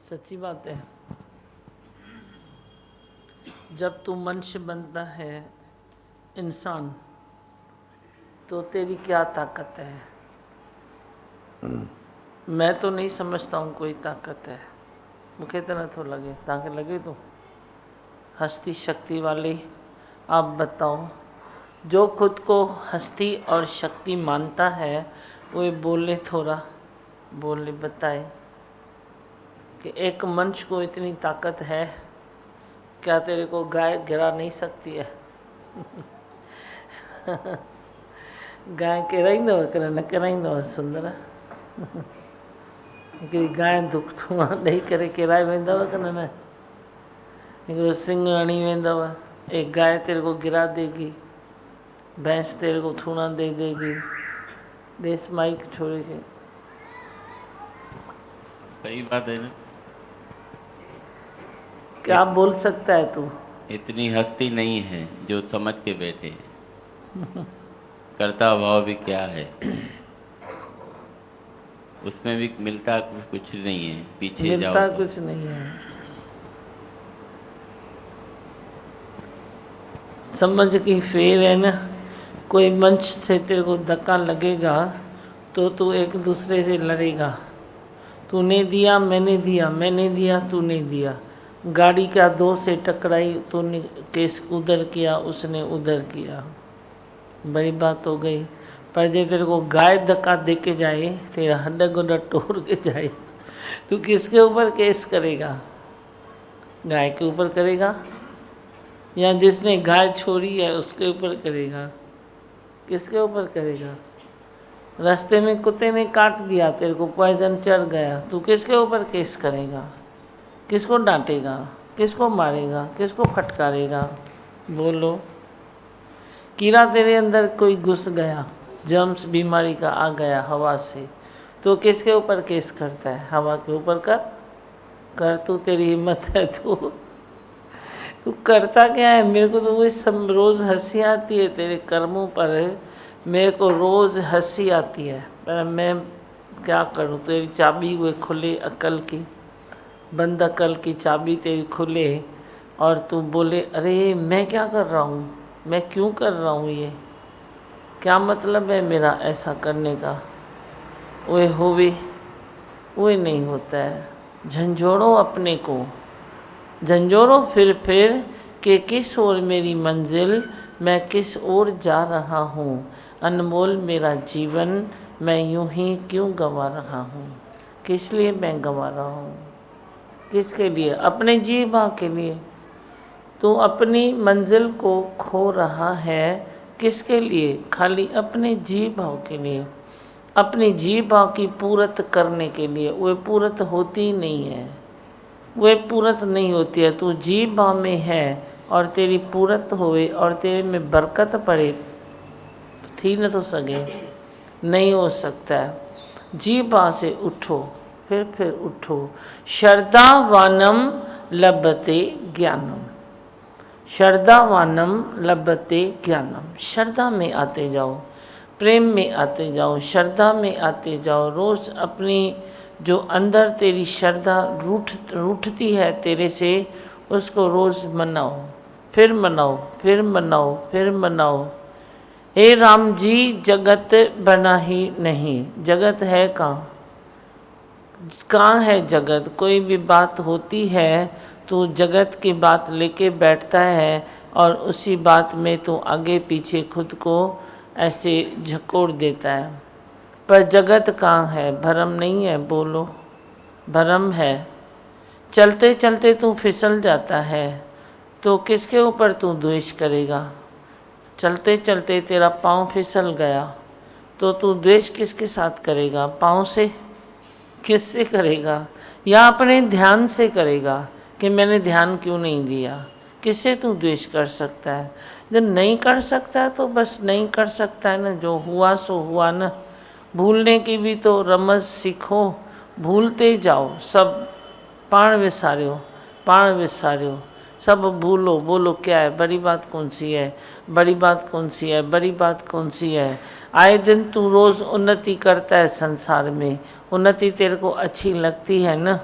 सच्ची बात है। जब तू मनुष्य बनता है इंसान, तो तेरी क्या ताकत है? मैं तो नहीं समझता हूँ कोई ताकत है। मुझे इतना तो लगे, ताकत लगे तो हस्ती शक्ति वाले आप बताओ। जो खुद को हस्ती और शक्ति मानता है वो बोले, थोड़ा बोले, बताए कि एक मनुष्य को इतनी ताकत है, क्या तेरे को गाय गिरा नहीं सकती है? गाय किराईंदव कर न किराईंदव सुंदर हिकिड़ी गांइ दुख ॾेई करे किराए वेंदव कि न? हिकिड़ो सिंह हणी वेंदव, एक गाय तेरे को गिरा देगी, भैंस तेरे को थूना दे देगी। देश माइक छोड़े के सही बात है ना। क्या बोल सकता है तू? इतनी हस्ती नहीं है जो समझ के बैठे कर्ता भाव भी क्या है, उसमें भी मिलता कुछ नहीं है। पीछे मिलता जाओ तो कुछ नहीं है। समझ की फेर है ना। कोई मंच से तेरे को धक्का लगेगा तो तू एक दूसरे से लड़ेगा। तूने दिया, मैंने दिया, मैंने दिया, तूने दिया। गाड़ी का दो से टकराई, तूने केस उधर किया, उसने उधर किया, बड़ी बात हो गई। पर जे तेरे को गाय धक्का दे के जाए, तेरा हड्डा गुड्डा तोड़ के जाए, तू किसके ऊपर केस करेगा? गाय के ऊपर करेगा या जिसने गाय छोड़ी है उसके ऊपर करेगा? किसके ऊपर करेगा? रास्ते में कुत्ते ने काट दिया, तेरे को पॉइजन चढ़ गया, तू किसके ऊपर केस करेगा? किसको डांटेगा? किसको मारेगा? किसको फटकारेगा? बोलो। कीड़ा तेरे अंदर कोई घुस गया, जर्म्स बीमारी का आ गया हवा से, तो किसके ऊपर केस करता है? हवा के ऊपर कर तू, तेरी हिम्मत है तो तू करता क्या है? मेरे को तो वही सब रोज़ हंसी आती है तेरे कर्मों पर। मेरे को रोज़ हंसी आती है, पर मैं क्या करूं? तेरी चाबी वो खुले अकल की, बंद अकल की चाबी तेरी खुले और तू बोले अरे मैं क्या कर रहा हूँ, मैं क्यों कर रहा हूँ, ये क्या मतलब है मेरा ऐसा करने का? वो होवे वो नहीं होता है। झंझोड़ो अपने को, झंझोड़ो फिर कि किस ओर मेरी मंजिल, मैं किस ओर जा रहा हूँ। अनमोल मेरा जीवन मैं यूं ही क्यों गंवा रहा हूँ? किस लिए मैं गंवा रहा हूँ? किसके लिए? अपने जी भाव के लिए। तो अपनी मंजिल को खो रहा है किसके लिए? खाली अपने जी भाव के लिए, अपनी जी भाव की पूरत करने के लिए। वो पूरत होती नहीं है, वे पूरत नहीं होती है। तू जी भाव में है और तेरी पूरत होए और तेरे में बरकत पड़े, थी न तो सके, नहीं हो सकता है। जी भाव से उठो, फिर उठो। श्रद्धावानम लभते ज्ञानम, श्रद्धावानम लभते ज्ञानम। श्रद्धा में आते जाओ, प्रेम में आते जाओ, श्रद्धा में आते जाओ। रोज़ अपनी जो अंदर तेरी श्रद्धा रूठती है तेरे से, उसको रोज़ मनाओ, फिर मनाओ, फिर मनाओ, फिर मनाओ। हे राम जी, जगत बना ही नहीं, जगत है कहाँ? कहाँ है जगत? कोई भी बात होती है तो जगत की बात लेके बैठता है और उसी बात में तो आगे पीछे खुद को ऐसे झकोड़ देता है। पर जगत कहाँ है? भरम नहीं है, बोलो। भरम है। चलते चलते तू फिसल जाता है तो किसके ऊपर तू द्वेष करेगा? चलते चलते तेरा पाँव फिसल गया तो तू द्वेष किसके साथ करेगा? पाँव से? किससे करेगा? या अपने ध्यान से करेगा कि मैंने ध्यान क्यों नहीं दिया? किससे तू द्वेष कर सकता है? जब नहीं कर सकता है तो बस नहीं कर सकता है ना, जो हुआ सो हुआ ना। भूलने की भी तो रमज सीखो, भूलते जाओ सब। पाण विसारियो, पाण विसारियो, सब भूलो। बोलो क्या है? बड़ी बात कौन सी है? बड़ी बात कौन सी है? बड़ी बात कौन सी है? आए दिन तू रोज़ उन्नति करता है संसार में, उन्नति तेरे को अच्छी लगती है ना,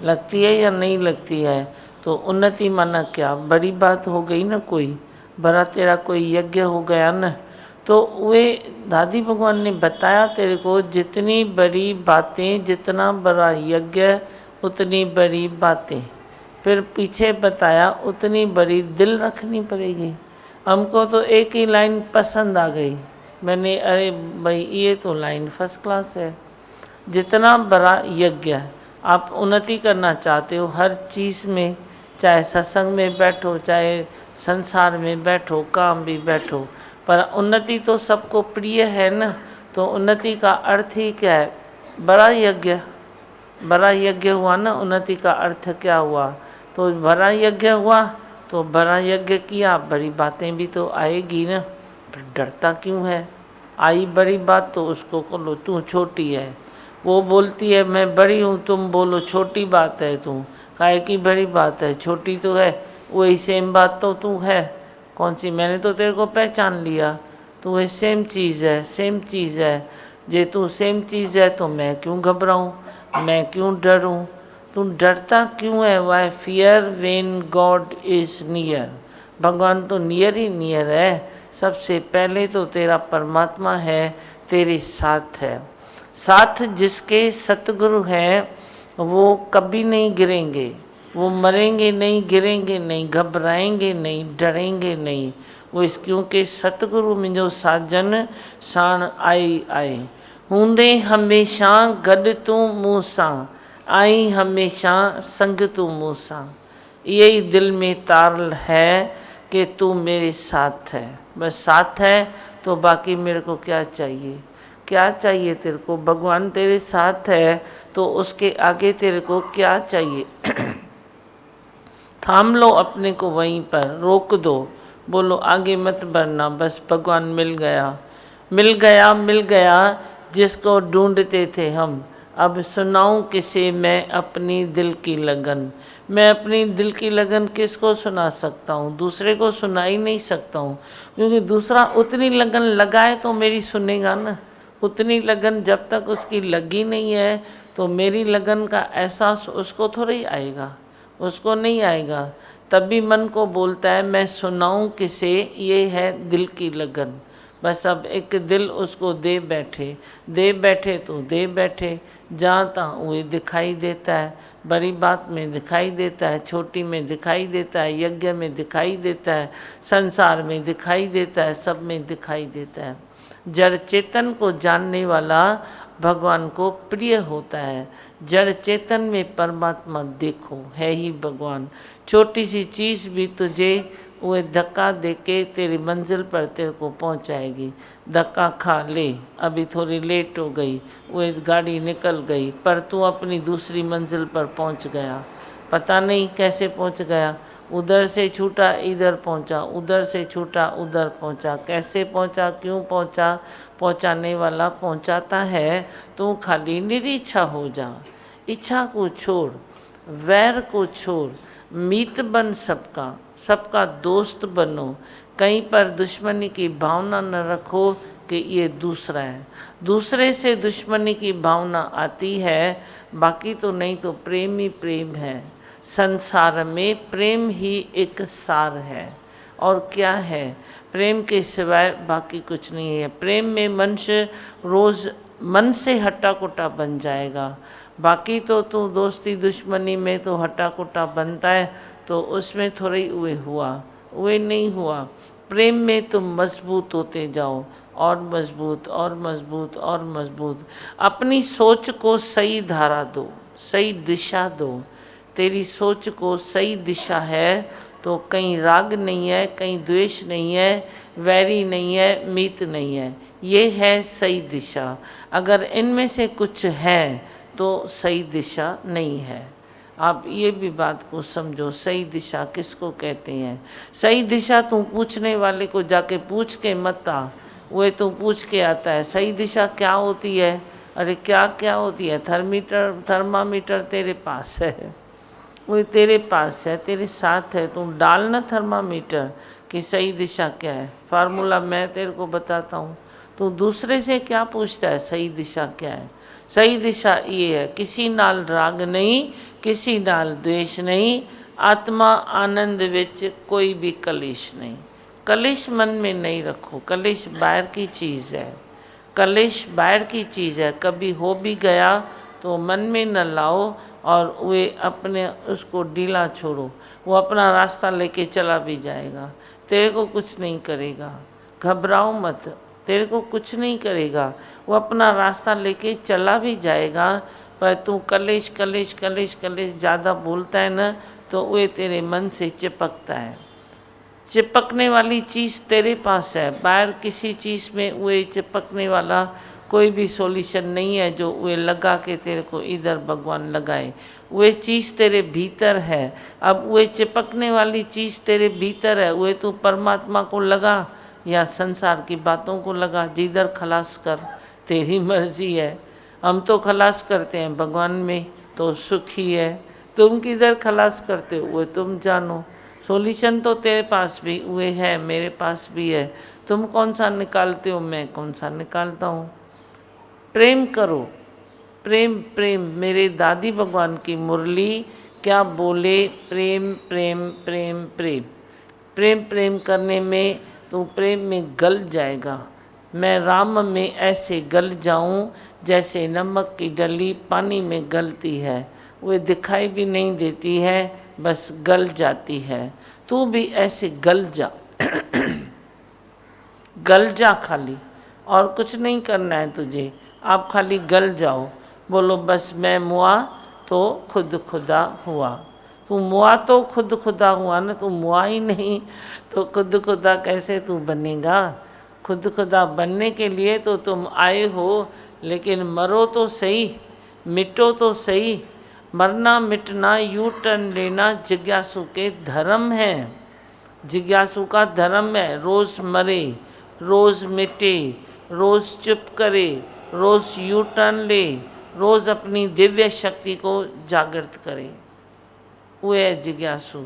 लगती है या नहीं लगती है? तो उन्नति माना क्या, बड़ी बात हो गई ना, कोई बड़ा तेरा कोई यज्ञ हो गया ना। तो वे दादी भगवान ने बताया तेरे को, जितनी बड़ी बातें, जितना बड़ा यज्ञ उतनी बड़ी बातें। फिर पीछे बताया उतनी बड़ी दिल रखनी पड़ेगी। हमको तो एक ही लाइन पसंद आ गई, मैंने अरे भाई ये तो लाइन फर्स्ट क्लास है। जितना बड़ा यज्ञ आप उन्नति करना चाहते हो हर चीज़ में, चाहे सत्संग में बैठो, चाहे संसार में बैठो, काम भी बैठो, पर उन्नति तो सबको प्रिय है ना। तो उन्नति का अर्थ ही क्या है, बड़ा यज्ञ। बड़ा यज्ञ हुआ ना, उन्नति का अर्थ क्या हुआ? तो बड़ा यज्ञ हुआ, तो बड़ा यज्ञ किया, बड़ी बातें भी तो आएगी ना। फिर डरता क्यों है? आई बड़ी बात तो उसको बोलो तू छोटी है। वो बोलती है मैं बड़ी हूँ, तुम बोलो छोटी बात है। तू काहे की बड़ी बात है, छोटी तो है। वही सेम बात तो तू है। कौन सी? मैंने तो तेरे को पहचान लिया, तो वही सेम चीज़ है, सेम चीज़ है। जे तू सेम चीज़ है तो मैं क्यों घबराऊँ, मैं क्यों डरूँ? तू डरता क्यों है? Why fear when God is near. भगवान तो नियर ही नियर है। सबसे पहले तो तेरा परमात्मा है, तेरे साथ है। साथ जिसके सतगुरु हैं वो कभी नहीं गिरेंगे, वो मरेंगे नहीं, गिरेंगे नहीं, घबराएंगे नहीं, डरेंगे नहीं। वो इस क्योंकि सतगुरु मुंहिंजो साजन साण आई आए। हूंदे हमेशा गॾु तूं मूं सां, आई हमेशा संग तूं मूं सां। यही दिल में ताल है कि तू मेरे साथ है। बस साथ है तो बाकी मेरे को क्या चाहिए? क्या चाहिए तेरे को? भगवान तेरे साथ है तो उसके आगे तेरे को क्या चाहिए? थाम लो अपने को वहीं पर, रोक दो, बोलो आगे मत बढ़ना, बस भगवान मिल गया, मिल गया, मिल गया जिसको ढूंढते थे हम। अब सुनाऊं किसे मैं अपनी दिल की लगन? मैं अपनी दिल की लगन किसको सुना सकता हूँ? दूसरे को सुना ही नहीं सकता हूँ, क्योंकि दूसरा उतनी लगन लगाए तो मेरी सुनेगा ना। उतनी लगन जब तक उसकी लगी नहीं है तो मेरी लगन का एहसास उसको थोड़ा ही आएगा, उसको नहीं आएगा। तभी मन को बोलता है मैं सुनाऊं किसे, ये है दिल की लगन। बस अब एक दिल उसको दे बैठे, दे बैठे तो दे बैठे। जाता वो दिखाई देता है, बड़ी बात में दिखाई देता है, छोटी में दिखाई देता है, यज्ञ में दिखाई देता है, संसार में दिखाई देता है, सब में दिखाई देता है। जड़ चेतन को जानने वाला भगवान को प्रिय होता है। जड़ चेतन में परमात्मा देखो है ही भगवान। छोटी सी चीज़ भी तुझे वो धक्का देके तेरी मंजिल पर तेरे को पहुंचाएगी। धक्का खा ले, अभी थोड़ी लेट हो गई, वो गाड़ी निकल गई, पर तू अपनी दूसरी मंजिल पर पहुंच गया। पता नहीं कैसे पहुंच गया, उधर से छूटा इधर पहुंचा, उधर से छूटा उधर पहुंचा। कैसे पहुंचा, क्यों पहुंचा? पहुंचाने वाला पहुंचाता है। तो खाली निरीच्छा हो जा, इच्छा को छोड़, वैर को छोड़, मीत बन सबका, सबका दोस्त बनो। कहीं पर दुश्मनी की भावना न रखो कि ये दूसरा है। दूसरे से दुश्मनी की भावना आती है, बाकी तो नहीं तो प्रेम ही प्रेम है। संसार में प्रेम ही एक सार है, और क्या है? प्रेम के सिवाय बाकी कुछ नहीं है। प्रेम में मनुष्य रोज़ मन से हट्टा कुट्टा बन जाएगा। बाकी तो तू दोस्ती दुश्मनी में तो हट्टा कुट्टा बनता है, तो उसमें थोड़ी हुए हुआ, वे नहीं हुआ। प्रेम में तुम मजबूत होते जाओ, और मजबूत और मजबूत और मजबूत। अपनी सोच को सही धारा दो, सही दिशा दो। तेरी सोच को सही दिशा है तो कहीं राग नहीं है, कहीं द्वेष नहीं है, वैरी नहीं है, मीत नहीं है। ये है सही दिशा। अगर इनमें से कुछ है तो सही दिशा नहीं है। आप ये भी बात को समझो, सही दिशा किसको कहते हैं? सही दिशा तू पूछने वाले को जाके पूछ के मत आ, वो तू पूछ के आता है। सही दिशा क्या होती है? अरे क्या क्या होती है? थर्मामीटर तेरे पास है, वो तेरे पास है, तेरे साथ है। तू डाल ना थर्मामीटर कि सही दिशा क्या है। फार्मूला मैं तेरे को बताता हूँ। तू दूसरे से क्या पूछता है सही दिशा क्या है? सही दिशा ये है, किसी नाल राग नहीं, किसी नाल द्वेष नहीं, आत्मा आनंद विच कोई भी कलेश नहीं। कलेश मन में नहीं रखो, कलेश बाहर की चीज़ है, कलेश बाहर की चीज़ है। कभी हो भी गया तो मन में न लाओ और वे अपने उसको ढीला छोड़ो, वो अपना रास्ता लेके चला भी जाएगा, तेरे को कुछ नहीं करेगा। घबराओ मत, तेरे को कुछ नहीं करेगा, वो अपना रास्ता लेके चला भी जाएगा। पर तू कलेश कलेश कलेश कलेश ज़्यादा बोलता है ना, तो वे तेरे मन से चिपकता है। चिपकने वाली चीज़ तेरे पास है, बाहर किसी चीज़ में वे चिपकने वाला कोई भी सॉल्यूशन नहीं है जो वे लगा के तेरे को इधर भगवान लगाए। वे चीज़ तेरे भीतर है। अब वे चिपकने वाली चीज़ तेरे भीतर है, वे तू परमात्मा को लगा या संसार की बातों को लगा, जिधर खलास कर, तेरी मर्जी है। हम तो खलास करते हैं भगवान में, तो सुख ही है। तुम किधर खलास करते हो वो तुम जानो। सॉल्यूशन तो तेरे पास भी हुए है, मेरे पास भी है। तुम कौन सा निकालते हो, मैं कौन सा निकालता हूँ। प्रेम करो, प्रेम प्रेम। मेरे दादी भगवान की मुरली क्या बोले, प्रेम प्रेम प्रेम प्रेम। प्रेम प्रेम करने में तू प्रेम में गल जाएगा। मैं राम में ऐसे गल जाऊं जैसे नमक की डली पानी में गलती है, वो दिखाई भी नहीं देती है, बस गल जाती है। तू भी ऐसे गल जा गल जा खाली, और कुछ नहीं करना है तुझे। आप खाली गल जाओ, बोलो बस मैं मुआ तो खुद खुदा हुआ। तू मुआ तो खुद खुदा हुआ ना, तू मुआ ही नहीं तो खुद खुदा कैसे तू बनेगा। खुद खुदा बनने के लिए तो तुम आए हो, लेकिन मरो तो सही, मिटो तो सही। मरना मिटना यू टर्न लेना जिज्ञासु के धर्म है। जिज्ञासु का धर्म है, रोज़ मरे, रोज़ मिटे, रोज़ चुप करे, रोज़ यू टर्न ले, रोज़ अपनी दिव्य शक्ति को जागृत करे। वो है जिज्ञासु।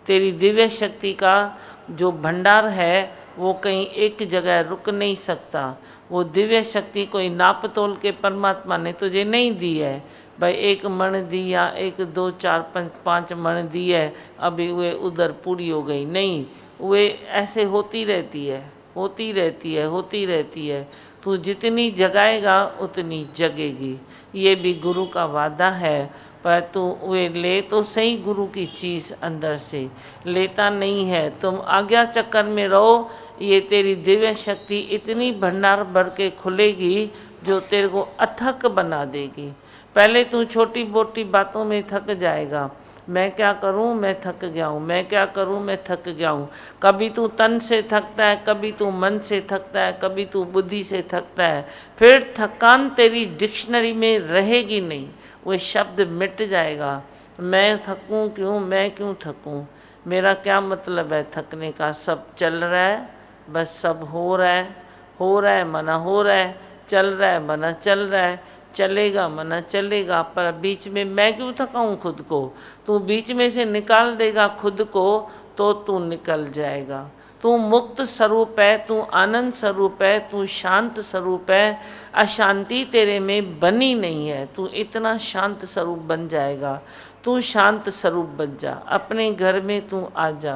तेरी दिव्य शक्ति का जो भंडार है वो कहीं एक जगह रुक नहीं सकता। वो दिव्य शक्ति कोई नाप तोल के परमात्मा ने तुझे नहीं दी है, भाई 1 मण दी या 1 2 4 5 मण दी है, अभी वे उधर पूरी हो गई। नहीं, वे ऐसे होती रहती है, होती रहती है, होती रहती है। तू जितनी जगाएगा उतनी जगेगी, ये भी गुरु का वादा है। पर तू वे ले तो सही गुरु की चीज़ अंदर से, लेता नहीं है। तुम आज्ञा चक्कर में रहो, ये तेरी दिव्य शक्ति इतनी भंडार भर के खुलेगी जो तेरे को अथक बना देगी। पहले तू छोटी मोटी बातों में थक जाएगा, मैं क्या करूं, मैं थक गया हूं, मैं क्या करूं, मैं थक गया हूं। कभी तू तन से थकता है, कभी तू मन से थकता है, कभी तू बुद्धि से थकता है। फिर थकान तेरी डिक्शनरी में रहेगी नहीं, वो शब्द मिट जाएगा। मैं थकूं क्यों, मैं क्यों थकूं, मेरा क्या मतलब है थकने का। सब चल रहा है, बस सब हो रहा है, हो रहा है मना हो रहा है, चल रहा है मना चल रहा है, चलेगा मना चलेगा। पर बीच में मैं क्यों थकाऊं खुद को। तू बीच में से निकाल देगा खुद को तो तू निकल जाएगा। तू मुक्त स्वरूप है, तू आनंद स्वरूप है, तू शांत स्वरूप है। अशांति तेरे में बनी नहीं है, तू इतना शांत स्वरूप बन जाएगा। तू शांत स्वरूप बन जा, अपने घर में तू आ जा।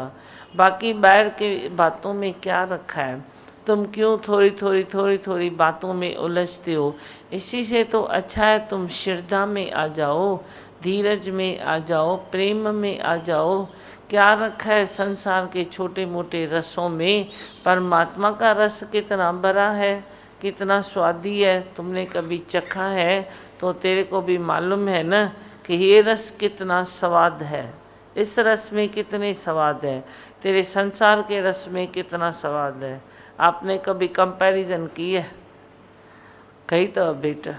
बाकी बाहर के बातों में क्या रखा है, तुम क्यों थोड़ी थोड़ी थोड़ी थोड़ी बातों में उलझते हो। इसी से तो अच्छा है तुम श्रद्धा में आ जाओ, धीरज में आ जाओ, प्रेम में आ जाओ। क्या रखा है संसार के छोटे मोटे रसों में, परमात्मा का रस कितना बड़ा है, कितना स्वादी है। तुमने कभी चखा है तो तेरे को भी मालूम है ना कि ये रस कितना स्वाद है, इस रस में कितने स्वाद है, तेरे संसार के रस में कितना स्वाद है। आपने कभी कंपैरिजन की है? कही तो बेटा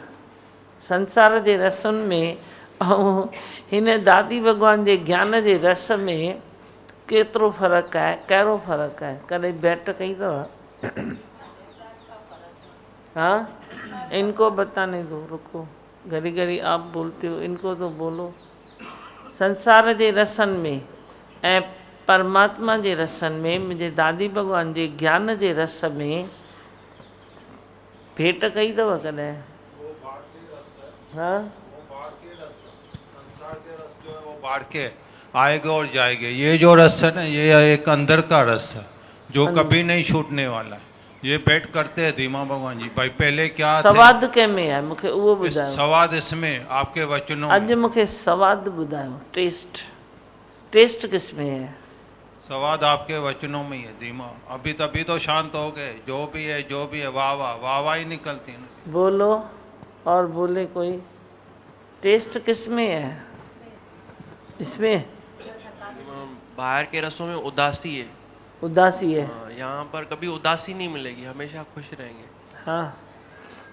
संसार जे रसुनि में ऐं हिन दादी भगवान जे ज्ञान जे रस में केतिरो फ़र्क़ु आहे, कहिड़ो फ़र्क़ु आहे, कॾहिं भेट कई अथव? हाँ, इनको बताने दो, रुको, घड़ी घड़ी आप बोलते हो, इनको तो बोलो। संसार जे रसनि में ऐं परमात्मा जे रसनि में, मुंहिंजे दादी भगवान जे ज्ञान जे रस में भेट कई अथव कॾहिं? हाँ, संसार के रस जो है वो बाढ़ के आएगा और जाएंगे। ये जो रस है ना, ये एक अंदर का रस है जो कभी नहीं छूटने वाला है। ये बैठ करते हैं धीमा भगवान जी। भाई पहले क्या थे, सवाद कंहिंमें आहे मूंखे उहो इस ॿुधायो। सवाद इसमें आपके वचनों अॼु में। मूंखे सवाद ॿुधायो, टेस्ट। टेस्ट किस में है? सवाद आपके वचनों में ही है धीमा। अभी तभी तो शांत हो गए। जो भी है जो भी है, वाह वाह वाह वाह ही निकलती है ना। बोलो और बोले कोई। टेस्ट किस में है? इसमें बाहर के रसों में उदासी है। उदासी है। हाँ, यहाँ पर कभी उदासी नहीं मिलेगी, हमेशा खुश रहेंगे। हाँ,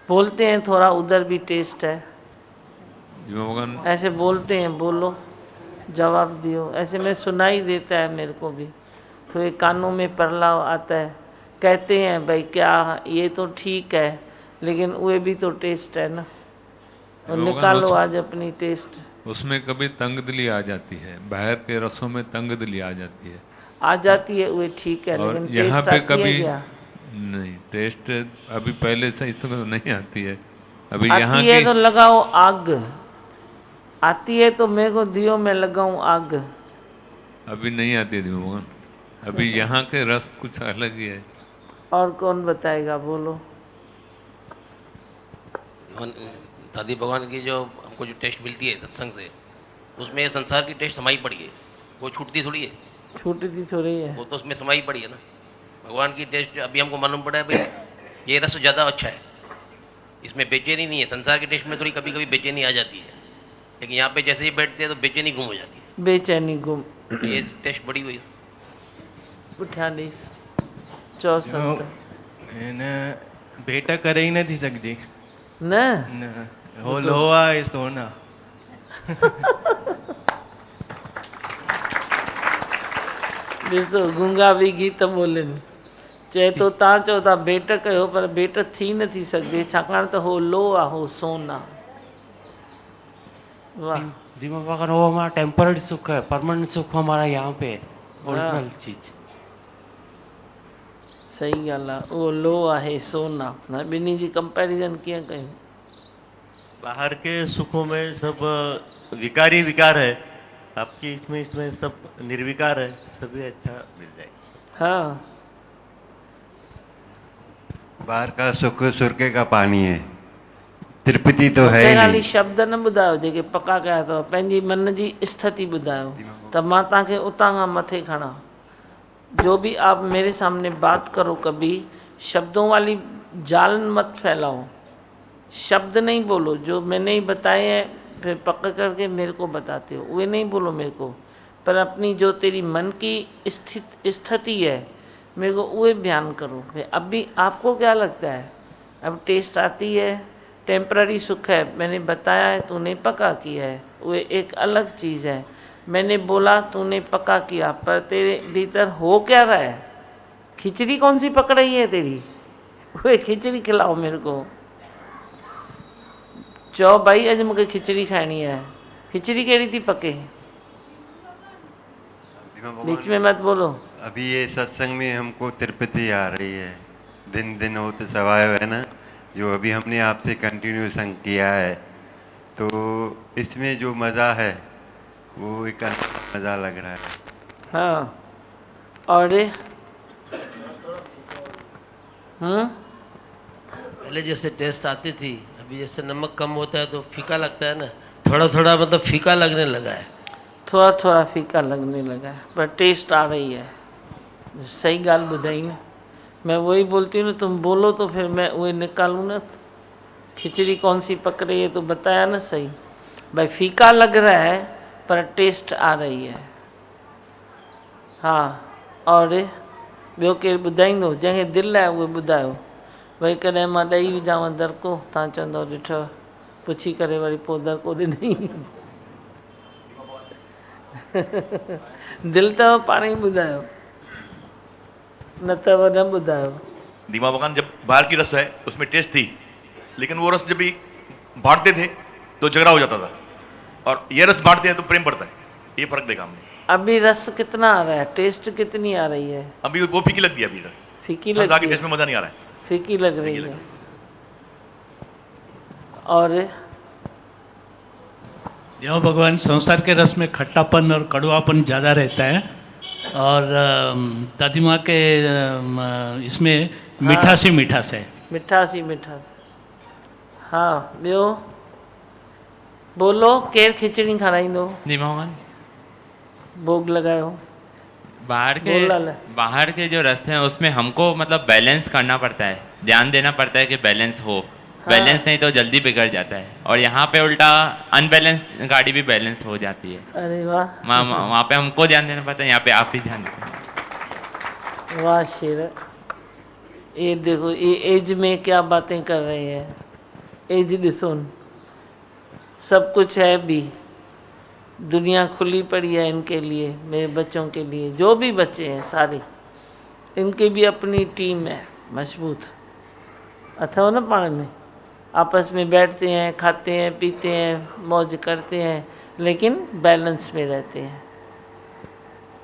बोलते हैं थोड़ा उधर भी टेस्ट है, भगवान ऐसे बोलते हैं। बोलो, जवाब दियो। ऐसे में सुनाई देता है मेरे को भी, तो ये कानों में परलाव आता है। कहते हैं भाई क्या ये तो ठीक है, लेकिन वो भी तो टेस्ट है ना। और भगवान निकालो आज अपनी टेस्ट। उसमें कभी तंगदिली आ जाती है, बाहर के रसों में तंगदिली आ जाती है। आ जाती है वो ठीक है, और लेकिन यहाँ टेस्ट पे आती है कभी क्या? नहीं, टेस्ट अभी पहले से तो नहीं आती है। अभी यहाँ आती है की तो लगाओ आग। आती है तो मेरे को दियो, मैं लगाऊं आग। अभी नहीं आती है भगवान। अभी यहाँ के रस कुछ अलग ही है। और कौन बताएगा? बोलो। दादी भगवान की जो हमको जो टेस्ट मिलती है सत्संग से, उसमें ये संसार की टेस्ट समाई पड़ी है। वो छूटती थोड़ी है, छूटती थोड़ी है। वो तो उसमें समाई पड़ी है ना। भगवान की टेस्ट अभी हमको मालूम पड़ा है भाई ये रस ज़्यादा अच्छा है, इसमें बेचैनी नहीं है। संसार के टेस्ट में थोड़ी कभी कभी बेचैनी आ जाती है, लेकिन यहाँ पे जैसे ही बैठते हैं तो बेचैनी गुम हो जाती बेचैनी गुम। है। ये टेस्ट बड़ी हुई। ઉઠ્યા દઈશ ચો સંત એને ભેટા કરી નથી શકતી ને ને હો લોવા એ સોના ॾिसो गूंगा बि गीत ॿोलनि। चए तो तव्हां चओ था भेट कयो, पर भेट थी नथी सघे, छाकाणि त हो लो आहे, हो सोन आहे। वाह, धीमा भगवान वो हमारा टेम्पररी सुख है, परमानेंट सुख हमारा यहाँ पे है, ओरिजिनल चीज। सही ॻाल्हि आहे। उहो लो आहे, सोन आहे। ॿिन्ही जी कंपेरिजन कीअं कयूं? बाहर के सुखों में सब विकारी विकार है, आपकी इसमें सब निर्विकार है, सभी अच्छा मिल जाएगा। हाँ, बाहर का सुख सुरके का पानी है, तिरुपति तो है मूंखे ही ख़ाली नहीं। शब्द न ॿुधायो जेके पका कया अथव, पंहिंजी मन जी स्थिति ॿुधायो त मां तव्हांखे उतां खां मथे खणा। जो भी आप मेरे सामने बात करो, कभी शब्दों वाली जाल मत फैलाओ। शब्द नहीं बोलो जो मैंने ही बताए हैं, फिर पकड़ करके मेरे को बताते हो, वे नहीं बोलो मेरे को। पर अपनी जो तेरी मन की स्थिति है, मेरे को वो बयान करो। फिर अभी आपको क्या लगता है? अब टेस्ट आती है, टेम्पररी सुख है, मैंने बताया है, तूने पका किया है, वो एक अलग चीज़ है। मैंने बोला, तूने पका किया, पर तेरे भीतर हो क्या रहा है? खिचड़ी कौन सी पक रही है तेरी? वो खिचड़ी खिलाओ मेरे को। चो भाई अज मुझे खिचड़ी खानी है। खिचड़ी कह रही थी पके, बीच में मत बोलो। अभी ये सत्संग में हमको तिरुपति आ रही है, दिन दिन होते सवायो है ना, जो अभी हमने आपसे कंटिन्यू संग किया है, तो इसमें जो मज़ा है वो एक मज़ा लग रहा है। हाँ, और पहले जैसे टेस्ट आती थी, अभी जैसे नमक कम होता है तो फीका लगता है ना, थोड़ा थोड़ा मतलब फीका लगने लगा है। थोड़ा थोड़ा फीका लगने लगा है, पर टेस्ट आ रही है। सही गाल बुधाई ना। मैं वही बोलती हूँ ना, तुम बोलो तो फिर मैं वही निकालूँ ना। खिचड़ी कौन सी पक रही है तो बताया ना सही। भाई फीका लग रहा है पर टेस्ट आ रही है। हाँ, और ॿियो केरु ॿुधाईंदो? जंहिंखे दिलि आहे उहे ॿुधायो। भई कॾहिं मां ॾेई विझांव दरको, तव्हां चवंदव ॾिठो, पुछी करे वरी पोइ दरको ॾिनई। दिलि अथव पाण ई ॿुधायो, न अथव न ॿुधायो। धीमा भगवान जब बाहर की रस है उसमें टेस्ट थी, लेकिन वो रस जब भी बांटते थे तो झगड़ा हो जाता था, और ये रस बांटते हैं तो प्रेम बढ़ता है। ये फर्क देखा हमने। अभी रस कितना आ रहा है? टेस्ट कितनी आ रही है? अभी वो फीकी लगती है। अभी फीकी संसार लग की रही टेस्ट है, में मजा नहीं आ रहा है। फीकी लग रही है। और जो भगवान, संसार के रस में खट्टापन और कड़वापन ज़्यादा रहता है और दादी माँ के इसमें मिठास ही मिठास है। मिठास ही मिठास। हाँ ॿियो बोलो, केरु खिचड़ी खाराईंदो? जी भगवान, भोग लगायो। बाहर के जो रास्ते हैं उसमें हमको मतलब बैलेंस करना पड़ता है, ध्यान देना पड़ता है कि बैलेंस हो। बैलेंस नहीं तो जल्दी बिगड़ जाता है, और यहाँ पे उल्टा अनबैलेंस गाड़ी भी बैलेंस हो जाती है। अरे वाह, वहाँ पे हमको ध्यान देना पड़ता है, यहाँ पे आप ही ध्यान देते हैं। वाह शेर, ये देखो ये एज में क्या बातें कर रहे हैं। एज ॾिसो, सब कुछ है भी, दुनिया खुली पड़ी है इनके लिए, मेरे बच्चों के लिए, जो भी बच्चे हैं सारे, इनकी भी अपनी टीम है मजबूत। अथवा न पाण में आपस में बैठते हैं, खाते हैं, पीते हैं, मौज करते हैं, लेकिन बैलेंस में रहते हैं,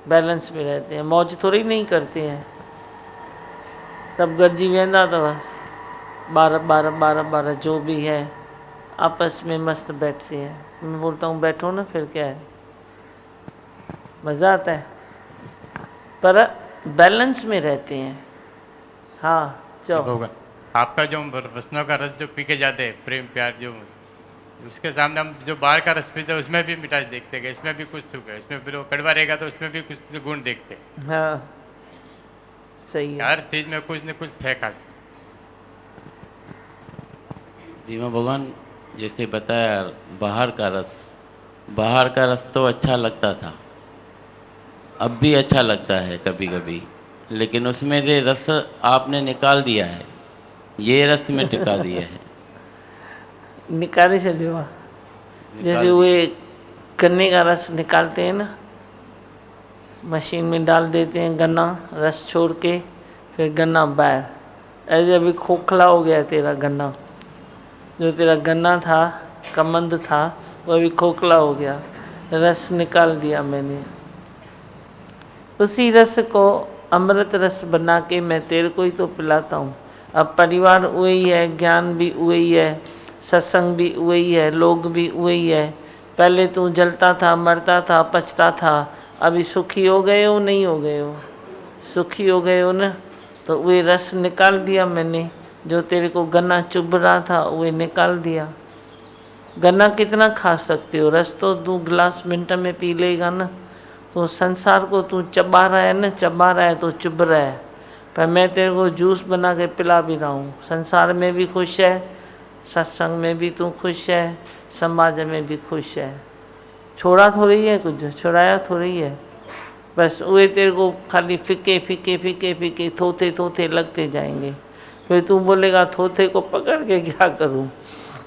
बैलेंस में रहते हैं। मौज थोड़ी नहीं करते हैं, सब गॾिजी वेंदा अथव, ॿार जो भी है आपस में मस्त बैठते हैं। मैं बोलता हूँ बैठो ना, फिर क्या है, मज़ा आता है, पर बैलेंस में रहते हैं। हाँ चलो। आपका जो वसनों का रस जो पी के जाते हैं, प्रेम प्यार, जो उसके सामने हम जो बाहर का रस पीते हैं उसमें भी मिठास देखते हैं, इसमें भी कुछ सुख है, इसमें फिर वो कड़वा रहेगा तो उसमें भी कुछ गुण देखते हैं। हाँ सही है, हर चीज़ में कुछ न कुछ है खास। धीमा भगवान, जैसे बताया बाहर का रस तो अच्छा लगता था, अब भी अच्छा लगता है कभी कभी, लेकिन उसमें से रस आपने निकाल दिया है, ये रस में टिका दिया है। निकाले छॾियो आहे। जैसे वे गन्ने का रस निकालते हैं ना, मशीन में डाल देते हैं गन्ना, रस छोड़ के, फिर गन्ना बाहर। ऐसे अभी खोखला हो गया तेरा गन्ना, जो तेरा गन्ना था, कमंद था, वो अभी खोखला हो गया, रस निकाल दिया मैंने। उसी रस को अमृत रस बना के मैं तेरे को ही तो पिलाता हूँ। अब परिवार वही ही है, ज्ञान भी वही ही है, सत्संग भी वही ही है, लोग भी वही ही है। पहले तू जलता था, मरता था, पचता था, अभी सुखी हो गए हो, नहीं हो गए हो? सुखी हो गए हो ना, तो वही रस निकाल दिया मैंने। जो तेरे को गन्ना चुभ रहा था वही निकाल दिया। गन्ना कितना खा सकते हो, रस तो 2 गिलास मिनट में पी लेगा ना। तो संसार को तू चबा रहा है ना, चबा रहा है तो चुभ रहा है, पर मैं तेरे को जूस बना के पिला भी रहा हूँ। संसार में भी खुश है, सत्संग में भी तू खुश है, समाज में भी खुश है। छोड़ा थोड़ी है कुछ, छुड़ाया थोड़ी है, बस वे तेरे को खाली फीके फीके फीके फीके थोथे थोथे लगते जाएंगे। फिर तू बोलेगा थोथे को पकड़ के क्या करूं?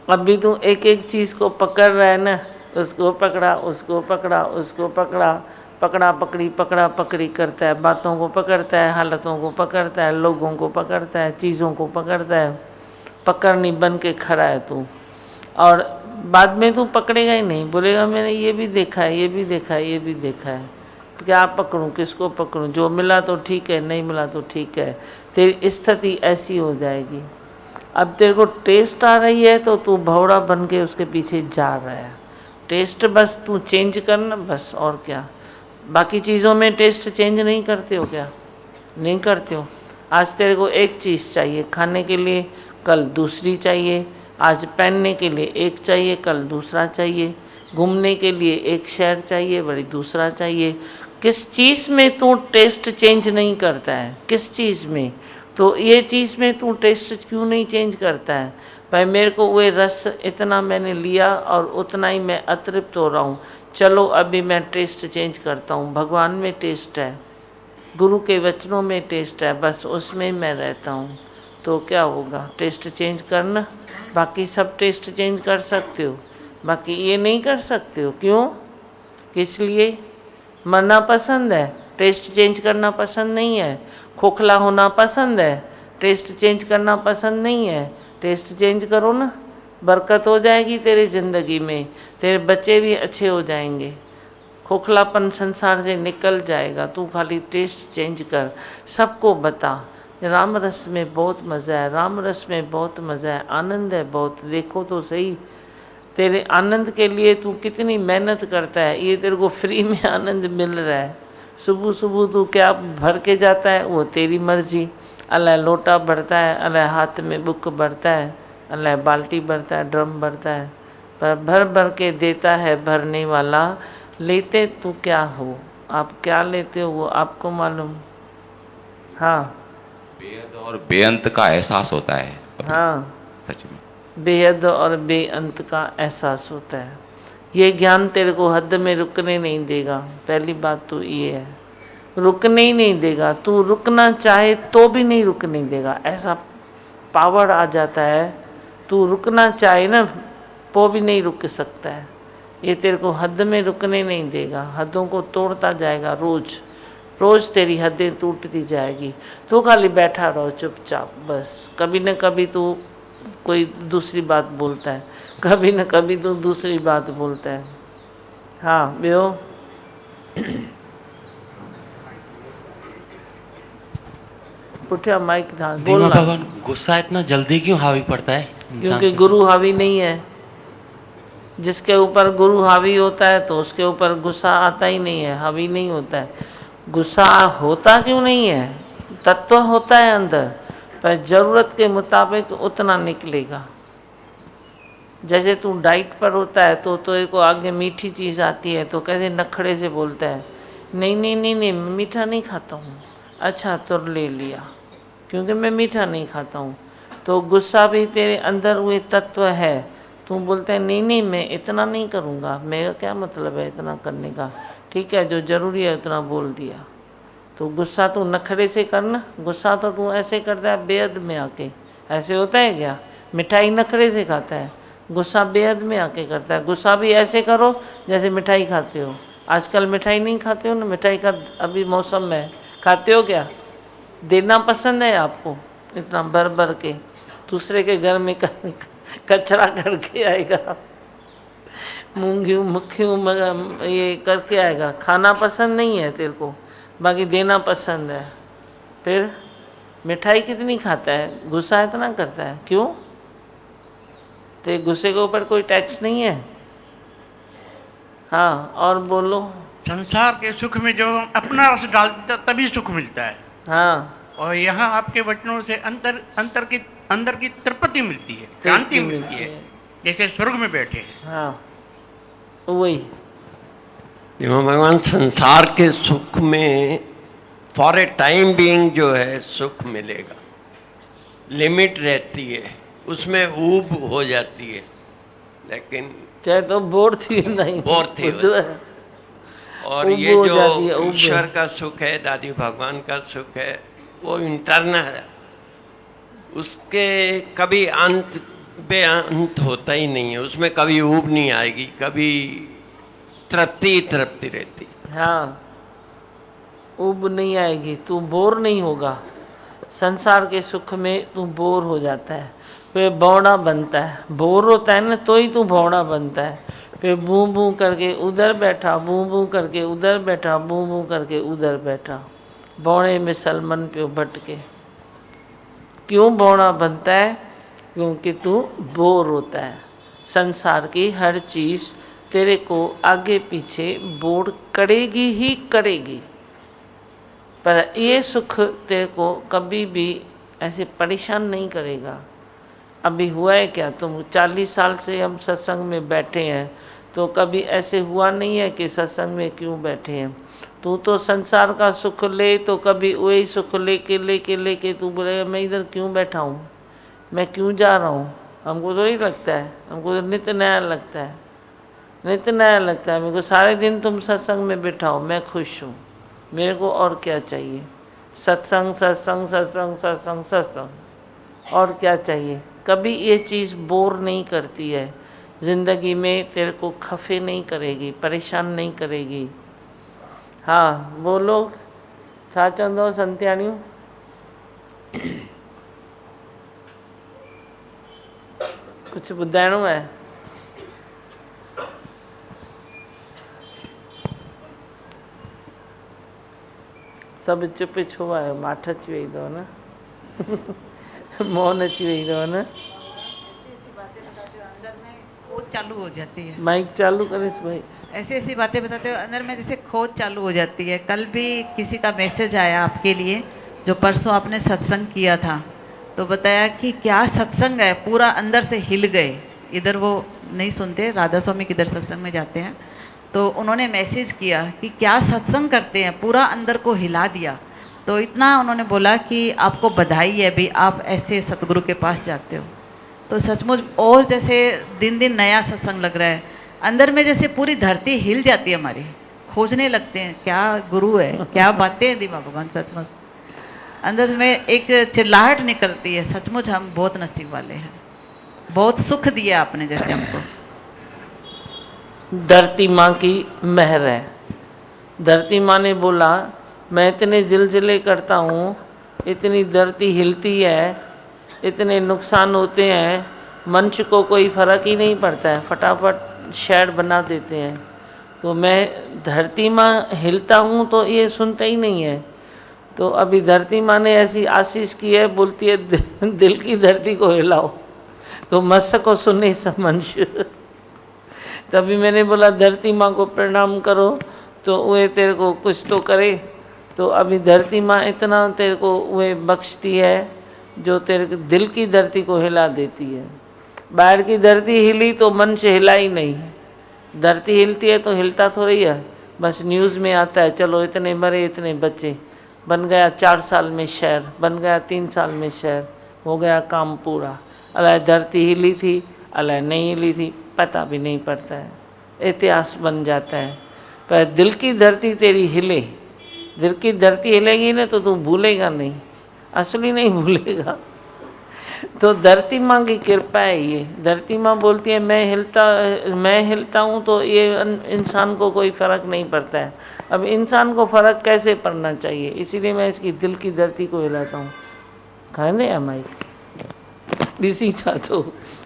अभी तू एक एक चीज़ को पकड़ रहा है ना, उसको पकड़ा, उसको पकड़ा, उसको पकड़ा, पकड़ा पकड़ी पकड़ा पकड़ी करता है, बातों को पकड़ता है, हालतों को पकड़ता है, लोगों को पकड़ता है, चीज़ों को पकड़ता है। पकड़नी बन के खड़ा है तू, और बाद में तू पकड़ेगा ही नहीं, बोलेगा मैंने ये भी देखा है, ये भी देखा है, ये भी देखा है, क्या पकड़ूं, किसको पकड़ूं? जो मिला तो ठीक है, नहीं मिला तो ठीक है। तेरी स्थिति ऐसी हो जाएगी। अब तेरे को टेस्ट आ रही है तो तू भौड़ा बन के उसके पीछे जा रहा है। टेस्ट बस तू चेंज करना, बस, और क्या। बाकी चीज़ों में टेस्ट चेंज नहीं करते हो क्या? नहीं करते हो। आज तेरे को एक चीज़ चाहिए खाने के लिए, कल दूसरी चाहिए। आज पहनने के लिए एक चाहिए, कल दूसरा चाहिए। घूमने के लिए एक शहर चाहिए, बड़ी दूसरा चाहिए। किस चीज़ में तू टेस्ट चेंज नहीं करता है? किस चीज़ में? तो ये चीज़ में तू टेस्ट क्यों नहीं चेंज करता है? भाई मेरे को वो रस इतना मैंने लिया और उतना ही मैं अतृप्त हो रहा हूँ, चलो अभी मैं टेस्ट चेंज करता हूँ। भगवान में टेस्ट है, गुरु के वचनों में टेस्ट है, बस उसमें मैं रहता हूँ। तो क्या होगा? टेस्ट चेंज करना। बाकी सब टेस्ट चेंज कर सकते हो, बाकी ये नहीं कर सकते हो। क्यों? किस लिए? मरना पसंद है, टेस्ट चेंज करना पसंद नहीं है। खोखला होना पसंद है, टेस्ट चेंज करना पसंद नहीं है। टेस्ट चेंज करो ना, बरकत हो जाएगी तेरी ज़िंदगी में, तेरे बच्चे भी अच्छे हो जाएंगे, खोखलापन संसार से निकल जाएगा। तू खाली टेस्ट चेंज कर, सबको बता राम रस में बहुत मज़ा है, राम रस में बहुत मज़ा है, आनंद है बहुत। देखो तो सही, तेरे आनंद के लिए तू कितनी मेहनत करता है, ये तेरे को फ्री में आनंद मिल रहा है। सुबह सुबह तू क्या भर के जाता है वो तेरी मर्जी, अल्लाह लोटा भरता है, अल्लाह हाथ में बुक भरता है, अल्लाह बाल्टी भरता है, ड्रम भरता है, पर भर भर के देता है भरने वाला। लेते तू क्या हो, आप क्या लेते हो वो आपको मालूम। हाँ बेहद और बेअंत का एहसास होता है। हाँ सच में बेहद और बेअंत का एहसास होता है। ये ज्ञान तेरे को हद में रुकने नहीं देगा। पहली बात तो ये है, रुकने ही नहीं देगा। तू रुकना चाहे तो भी नहीं रुकने देगा, ऐसा पावर आ जाता है। तू रुकना चाहे ना वो भी नहीं रुक सकता है। ये तेरे को हद में रुकने नहीं देगा, हदों को तोड़ता जाएगा। रोज़ रोज़ तेरी हदें टूटती जाएगी। तो खाली बैठा रहो चुपचाप बस। कभी न कभी तू कोई दूसरी बात बोलता है, कभी न कभी तू दूसरी बात बोलता है। हाँ बियो पुठिया माइक ढाल बोलना। भगवान गुस्सा इतना जल्दी क्यों हावी पड़ता है इंसान क्योंकि पे? गुरु हावी नहीं है। जिसके ऊपर गुरु हावी होता है तो उसके ऊपर गुस्सा आता ही नहीं है, हावी नहीं होता है। गुस्सा होता क्यों नहीं है, तत्व होता है अंदर, पर ज़रूरत के मुताबिक उतना निकलेगा। जैसे तू डाइट पर होता है तो एक को आगे मीठी चीज़ आती है तो कैसे नखड़े से बोलता है, नहीं नहीं नहीं नहीं मैं मीठा नहीं खाता हूँ। अच्छा तो ले लिया, क्योंकि मैं मीठा नहीं खाता हूँ। तो गुस्सा भी तेरे अंदर हुए तत्व है। तू बोलता है नहीं नहीं मैं इतना नहीं करूँगा, मेरा क्या मतलब है इतना करने का, ठीक है जो ज़रूरी है उतना बोल दिया। तो गुस्सा तू नखरे से करना, गुस्सा तो तू ऐसे करता है बेहद में आके। ऐसे होता है क्या, मिठाई नखरे से खाता है, गुस्सा बेहद में आके करता है। गुस्सा भी ऐसे करो जैसे मिठाई खाते हो। आजकल मिठाई नहीं खाते हो ना, मिठाई का अभी मौसम है, खाते हो क्या? देना पसंद है आपको इतना भर भर के, दूसरे के घर में कचरा करके आएगा, मूंगियों मुखियों ये करके आएगा। खाना पसंद नहीं है तेरे को, बाकी देना पसंद है। फिर मिठाई कितनी खाता है, गुस्सा इतना करता है क्यों? तो गुस्से के ऊपर कोई टैक्स नहीं है। हाँ और बोलो। संसार के सुख में जब हम अपना रस डालते हैं तभी सुख मिलता है। हाँ और यहाँ आपके वचनों से अंदर की तृप्ति मिलती है, शांति मिलती है, जैसे स्वर्ग में बैठे हैं। हाँ वही देखो भगवान, संसार के सुख में फॉर ए टाइम बीइंग जो है सुख मिलेगा, लिमिट रहती है, उसमें ऊब हो जाती है, लेकिन चाहे तो बोर थी नहीं, बोर थी और ये जो ईश्वर का सुख है, दादी भगवान का सुख है, वो इंटरनल है, उसके कभी अंत बेअंत होता ही नहीं है, उसमें कभी ऊब नहीं आएगी, कभी तृप्ति रहती। हाँ ऊब नहीं आएगी, तू बोर नहीं होगा। संसार के सुख में तू बोर हो जाता है, फिर बौड़ा बनता है। बोर होता है ना तो ही तू बौड़ा बनता है। फिर बू बू करके उधर बैठा, बू बू करके उधर बैठा, बू बू करके उधर बैठा, बौड़े में सलमन पे भटके। क्यों बौड़ा बनता है? क्योंकि तू बोर होता है। संसार की हर चीज़ तेरे को आगे पीछे बोर करेगी ही करेगी, पर ये सुख तेरे को कभी भी ऐसे परेशान नहीं करेगा। अभी हुआ है क्या, तुम 40 साल से हम सत्संग में बैठे हैं तो कभी ऐसे हुआ नहीं है कि सत्संग में क्यों बैठे हैं। तू तो संसार का सुख ले तो कभी वही सुख लेके तू बोलेगा मैं इधर क्यों बैठा हूँ, मैं क्यों जा रहा हूँ। हमको तो ही लगता है, हमको तो नित्य नया लगता है, नित्य नया लगता है। मेरे को सारे दिन तुम सत्संग में बैठा हो, मैं खुश हूँ, मेरे को और क्या चाहिए। सत्संग सत्संग सत्संग सत्संग सत्संग, और क्या चाहिए। कभी ये चीज़ बोर नहीं करती है, ज़िंदगी में तेरे को खफे नहीं करेगी, परेशान नहीं करेगी। हाँ बोलो, छा चवंदो संत्याणियूं? कुछ ॿुधाइणो आहे? सभु चुप छो आहियो? माठ अची वई अथव न, मौन अची वई अथव न। वो चल चालू हो जाती है। माइक चालू करें भाई। ऐसी ऐसी बातें बताते हो, अंदर में जैसे खोज चालू हो जाती है। कल भी किसी का मैसेज आया आपके लिए, जो परसों आपने सत्संग किया था, तो बताया कि क्या सत्संग है, पूरा अंदर से हिल गए। इधर वो नहीं सुनते, राधा स्वामी किधर सत्संग में जाते हैं, तो उन्होंने मैसेज किया कि क्या सत्संग करते हैं, पूरा अंदर को हिला दिया। तो इतना उन्होंने बोला कि आपको बधाई है भी, आप ऐसे सतगुरु के पास जाते हो। तो सचमुच और जैसे दिन दिन नया सत्संग लग रहा है, अंदर में जैसे पूरी धरती हिल जाती है हमारी, खोजने लगते हैं क्या गुरु है, क्या बातें हैं दीमा भगवान। सचमुच अंदर में एक चिल्लाहट निकलती है, सचमुच हम बहुत नसीब वाले हैं, बहुत सुख दिया आपने जैसे हमको। धरती माँ की मेहर है। धरती माँ ने बोला मैं इतने जिलजिले करता हूँ, इतनी धरती हिलती है, इतने नुकसान होते हैं, मनुष्य को कोई फ़र्क ही नहीं पड़ता है, फटाफट शेड बना देते हैं। तो मैं धरती माँ हिलता हूँ तो ये सुनते ही नहीं है। तो अभी धरती माँ ने ऐसी आशीष की है, बोलती है दिल की धरती को हिलाओ तो मत्स्य को सुने सब मनुष्य। तभी मैंने बोला धरती माँ को प्रणाम करो तो वे तेरे को कुछ तो करे। तो अभी धरती माँ इतना तेरे को वे बख्शती है जो तेरे दिल की धरती को हिला देती है। बाहर की धरती हिली तो मनुष्य हिला ही नहीं। धरती हिलती है तो हिलता थोड़ी है, बस न्यूज़ में आता है चलो इतने मरे इतने बच्चे, बन गया 4 साल में शहर, बन गया 3 साल में शहर, हो गया काम पूरा। अलाए धरती हिली थी अलाए नहीं हिली थी, पता भी नहीं पड़ता है, इतिहास बन जाता है। पर दिल की धरती तेरी हिले, दिल की धरती हिलेगी ना तो तू भूलेगा नहीं, असली नहीं भूलेगा। तो धरती माँ की कृपा है ये। धरती माँ बोलती है मैं हिलता हूँ तो ये इंसान को कोई फ़र्क नहीं पड़ता है। अब इंसान को फ़र्क कैसे पड़ना चाहिए, इसीलिए मैं इसकी दिल की धरती को हिलाता हूँ। खाने या माइक ॾिसी छा थो,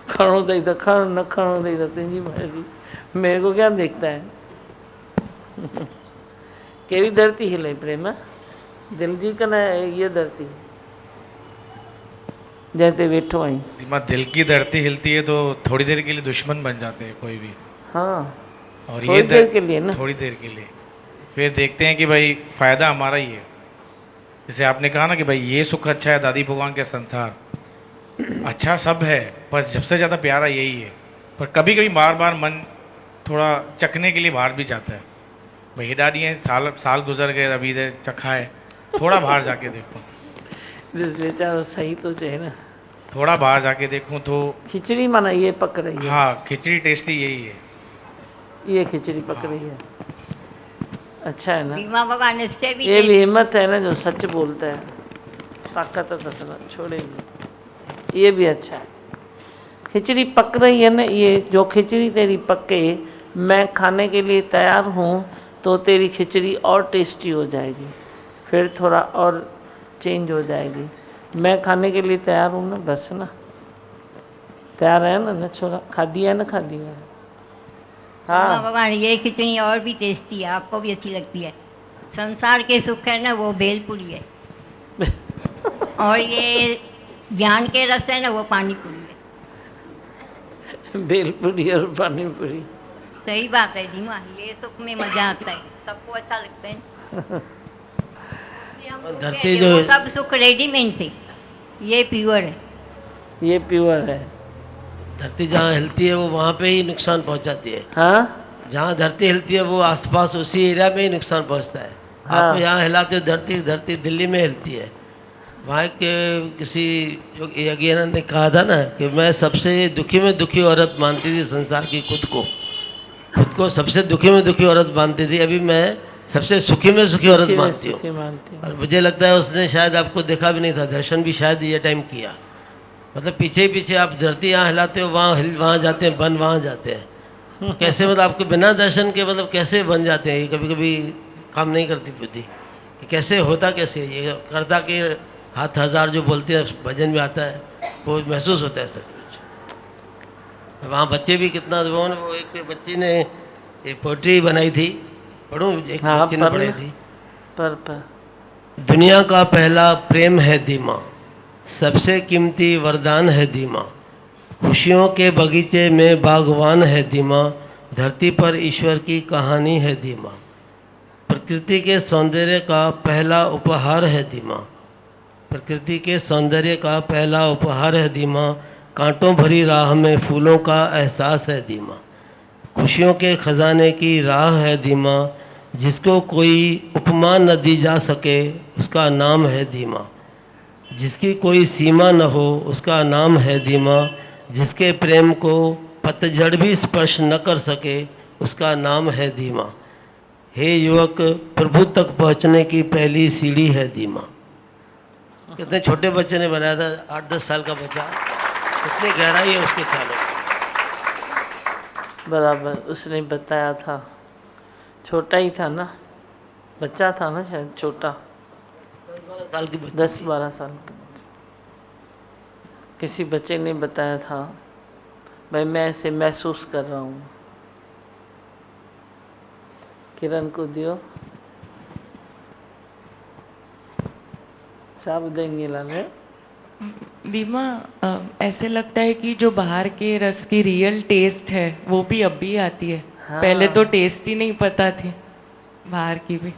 खणो अथई त खण, न खणो अथई त तुंहिंजी मर्ज़ी, मेरे को क्या देखता है। कहिड़ी धरती हिले प्रेम, दिल जी कन ये धरती जैसे वेठो आई। दिल की धरती हिलती है तो थोड़ी देर के लिए दुश्मन बन जाते हैं कोई भी। हाँ, और थोड़ी ये देर के लिए ना, थोड़ी देर के लिए फिर देखते हैं कि भाई फ़ायदा हमारा ही है। जैसे आपने कहा ना कि भाई ये सुख अच्छा है दादी भगवान के संसार, अच्छा सब है, पर सबसे ज़्यादा प्यारा यही है। पर कभी कभी बार बार मन थोड़ा चखने के लिए बाहर भी जाता है। भाई हेॾा ॾींहं साल गुजर गए, अभी इधर चखा है, थोड़ा बाहर जाके देखूँ। बेचारो सही तो चाहे ना, थोड़ा बाहर जाके देखूँ तो खिचड़ी माना ये पक रही है। हाँ, खिचड़ी टेस्टी यही है, ये खिचड़ी पक रही है। अच्छा है ना, दीमा भगवान इससे भी ये भी हिम्मत है ना जो सच बोलता है, ताकत है दसना छोड़ेगी। ये भी अच्छा है, खिचड़ी पक रही है ना, ये जो खिचड़ी तेरी पके मैं खाने के लिए तैयार हूँ तो तेरी खिचड़ी और टेस्टी हो जाएगी, फिर थोड़ा और चेंज हो जाएगी। मैं खाने के लिए तैयार हूँ ना, बस ना, तैयार है ना छोड़ा, खादी है ना, खादी है। हाँ भगवान ये खिचड़ी और भी टेस्टी है, आपको भी अच्छी लगती है। संसार के सुख है ना वो भेलपुरी है और ये ज्ञान के रस है ना वो पानी पूरी है। भेलपुरी और पानी पूरी, सही बात है दीमा, ये सुख में मजा आता है, सबको अच्छा लगता है। धरती जो वो सब सुख रेडीमेड थे, ये प्योर है। ये प्योर है। धरती जहाँ हिलती है वो वहाँ पे ही नुकसान पहुँचाती है। हाँ, जहाँ धरती हिलती है वो आसपास उसी एरिया में ही नुकसान पहुँचता है। हाँ। आप यहाँ हिलाते हो धरती दिल्ली में हिलती है। वहाँ के किसी जो यज्ञ ने कहा था ना कि मैं सबसे दुखी में दुखी औरत मानती थी संसार की खुद को सबसे दुखी में दुखी औरत मानती थी, अभी मैं सबसे सुखी में सुखी औरत मानती हूँ। और मुझे लगता है उसने शायद आपको देखा भी नहीं था, दर्शन भी शायद ये टाइम किया। मतलब पीछे पीछे आप धरती यहाँ हिलाते हो, वहाँ जाते हैं, बन वहाँ जाते हैं। कैसे मतलब आपके बिना दर्शन के मतलब कैसे बन जाते हैं, ये कभी कभी काम नहीं करती बुद्धि कि कैसे होता, कैसे ये करता कि हाथ हजार जो बोलते हैं भजन में आता है वो महसूस होता है सचमुच। वहाँ बच्चे भी कितना, वो एक बच्ची ने एक पोइट्री बनाई थी, पढ़ूँ, एक बच्ची ने पढ़ाई थी। दुनिया का पहला प्रेम है धीमा, सबसे कीमती वरदान है धीमा, खुशियों के बगीचे में बागवान है धीमा, धरती पर ईश्वर की कहानी है धीमा। प्रकृति के सौंदर्य का पहला उपहार है धीमा, प्रकृति के सौंदर्य का पहला उपहार है धीमा। कांटों भरी राह में फूलों का एहसास है धीमा। खुशियों के खजाने की राह है धीमा, जिसको कोई उपमा न दी जा सके उसका नाम है धीमा। जिसकी कोई सीमा न हो उसका नाम है धीमा। जिसके प्रेम को पतझड़ भी स्पर्श न कर सके उसका नाम है धीमा। हे युवक, प्रभु तक पहुंचने की पहली सीढ़ी है धीमा। कितने छोटे बच्चे ने बनाया था, 8-10 साल का बच्चा, कितनी गहराई है उसके ख्यालों में। बराबर उसने बताया था, छोटा ही था ना, बच्चा था ना शायद, छोटा 10-12 साल की 10-12 साल का। किसी बच्चे ने बताया था, भाई मैं ऐसे महसूस कर रहा हूँ। किरण को दियो, सब देंगे लाने। बीमा, ऐसे लगता है कि जो बाहर के रस की रियल टेस्ट है वो भी अब भी आती है। हाँ। पहले तो टेस्ट ही नहीं पता थी बाहर की भी।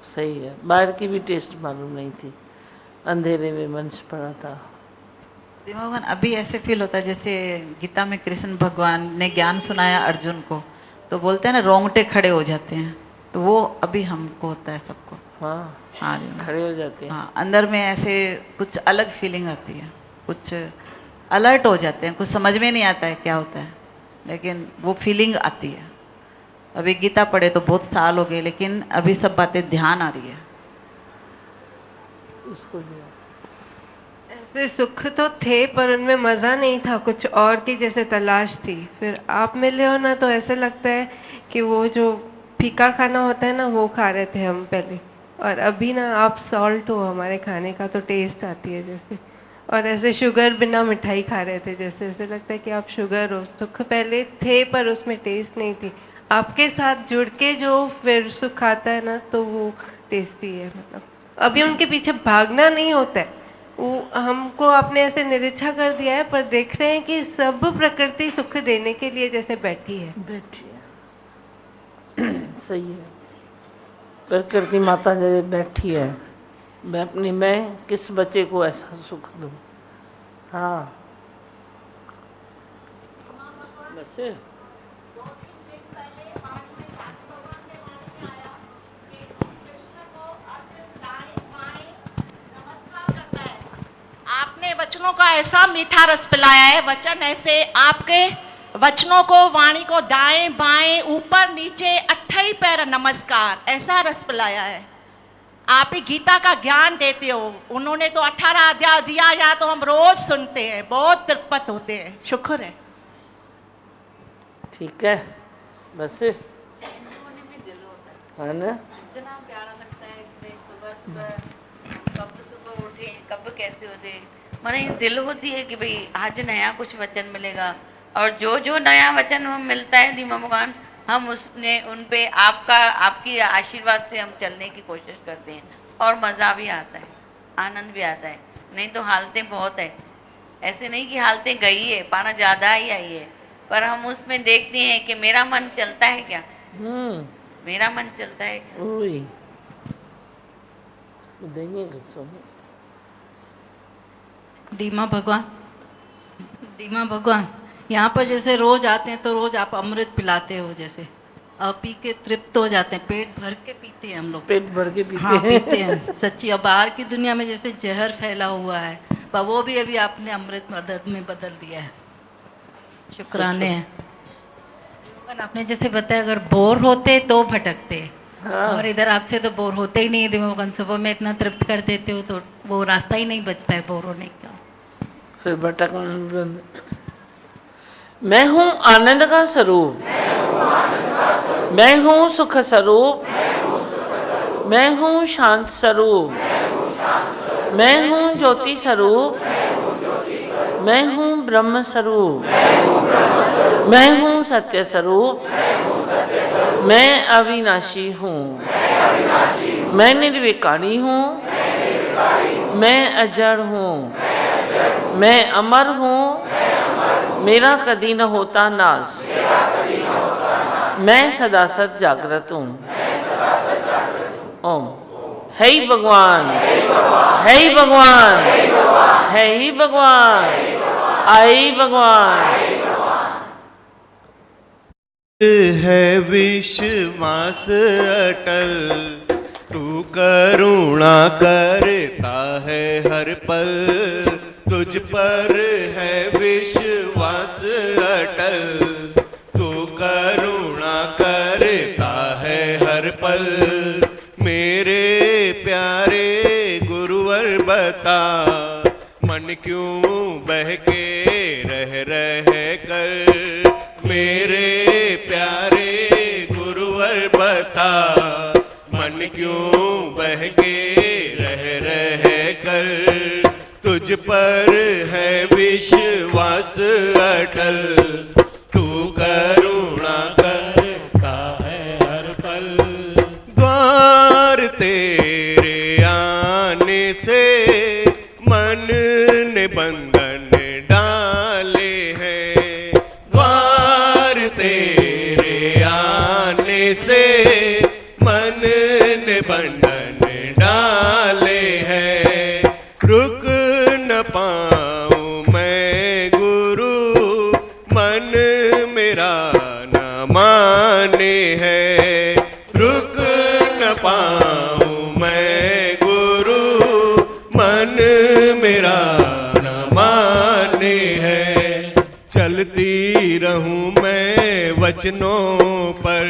सही है, बाहर की भी टेस्ट मालूम नहीं थी, अंधेरे में मंच पड़ा था। भगवान अभी ऐसे फील होता है जैसे गीता में कृष्ण भगवान ने ज्ञान सुनाया अर्जुन को, तो बोलते हैं ना रोंगटे खड़े हो जाते हैं, तो वो अभी हमको होता है सबको। हाँ हाँ खड़े हो जाते हैं। हाँ, अंदर में ऐसे कुछ अलग फीलिंग आती है, कुछ अलर्ट हो जाते हैं, कुछ समझ में नहीं आता है क्या होता है, लेकिन वो फीलिंग आती है। अभी गीता पढ़े तो बहुत साल हो गए, लेकिन अभी सब बातें ध्यान आ रही है। उसको दिया ऐसे सुख तो थे पर उनमें मज़ा नहीं था, कुछ और की जैसे तलाश थी। फिर आप मिले हो ना तो ऐसे लगता है कि वो जो फीका खाना होता है ना वो खा रहे थे हम पहले, और अभी ना आप सॉल्ट हो हमारे खाने का तो टेस्ट आती है जैसे। और ऐसे शुगर बिना मिठाई खा रहे थे जैसे, ऐसे लगता है कि आप शुगर हो। सुख पहले थे पर उसमें टेस्ट नहीं थी, आपके साथ जुड़ के जो फिर सुख आता है ना तो वो टेस्टी है। मतलब अभी उनके पीछे भागना नहीं होता है, वो हमको आपने ऐसे निरीक्षा कर दिया है, पर देख रहे हैं कि सब प्रकृति सुख देने के लिए जैसे बैठी है। सही है, प्रकृति माता जैसे बैठी है, मैं अपनी मैं किस बच्चे को ऐसा सुख दूँ। हाँ बस आपने वचनों का ऐसा मीठा रस पिलाया है, वचन ऐसे आपके वचनों को, वाणी को दाएं बाएं ऊपर नीचे 28 पैर नमस्कार, ऐसा रस पिलाया है। आप ही गीता का ज्ञान देते हो, उन्होंने तो 18 अध्याय दिया, या तो हम रोज सुनते हैं, बहुत तृप्त होते हैं। शुक्र है। ठीक है, बस है ना। इतना प्यारा लगता है कि सुबह सुबह कब सुबह उठे, कब कैसे उठे, माने दिल होती है कि भाई आज नया कुछ वचन मिलेगा। और जो जो नया वचन हमें मिलता है धीमा भगवान, हम उसने उन पे आपकी आशीर्वाद से हम चलने की कोशिश करते हैं, और मज़ा भी आता है, आनंद भी आता है। नहीं तो हालतें बहुत है, ऐसे नहीं कि हालतें गई है, पाना ज़्यादा ही आई है, पर हम उसमें देखते हैं कि मेरा मन चलता है क्या, मेरा मन चलता है क्या। ओए देंगे गुस्सों में। धीमा भगवान यहाँ पर जैसे रोज आते हैं तो रोज आप अमृत पिलाते हो, जैसे अब पी के तृप्त हो जाते हैं, पेट भर के पीते हैं हम लोग, पेट भर के पीते हाँ, हैं। पीते हैं सच्ची। अब बाहर की दुनिया में जैसे जहर फैला हुआ है, पर वो भी अभी आपने अमृत मदद में बदल दिया है, शुक्राने हैं। आपने जैसे बताया अगर बोर होते तो भटकते, हाँ। और इधर आपसे तो बोर होते ही नहीं है। भगवान सुबह में इतना तृप्त कर देते हो तो वो रास्ता ही नहीं बचता है बोर होने का। फिर भटकना। मैं हूँ आनंद का स्वरूप, मैं हूँ सुख स्वरूप, मैं हूँ शांत स्वरूप, मैं हूँ ज्योति स्वरूप, मैं हूँ ब्रह्म स्वरूप, मैं हूँ सत्य स्वरूप, मैं अविनाशी हूँ, मैं निर्विकारी हूँ, मैं अजड़ हूँ, मैं अमर हूँ, मेरा कदी न होता नाश, मैं सदा सत जागृत हूँ। ओम। है ही भगवान, है ही भगवान, है ही भगवान, आए ही भगवान। है विश्वास अटल, तू करुणा करता है हर पल, तुझ पर है विश्वास अटल, तू करुणा करता है हर पल। मेरे प्यारे गुरुवर बता, मन क्यों बहके रह कर। मेरे प्यारे गुरुवर बता, मन क्यों बहके रह कर। तुझ पर है विश्वास अटल, तू करुणा करता है हर पल। द्वार तेरे आने से मन ने बंधन डाले हैं, द्वार तेरे आने से मन ने बंधन डाले हैं। रुक न पाऊं मैं गुरु, मन मेरा न माने है। रुक न पाऊं मैं गुरु, मन मेरा न माने है। चलती रहूं मैं वचनों पर,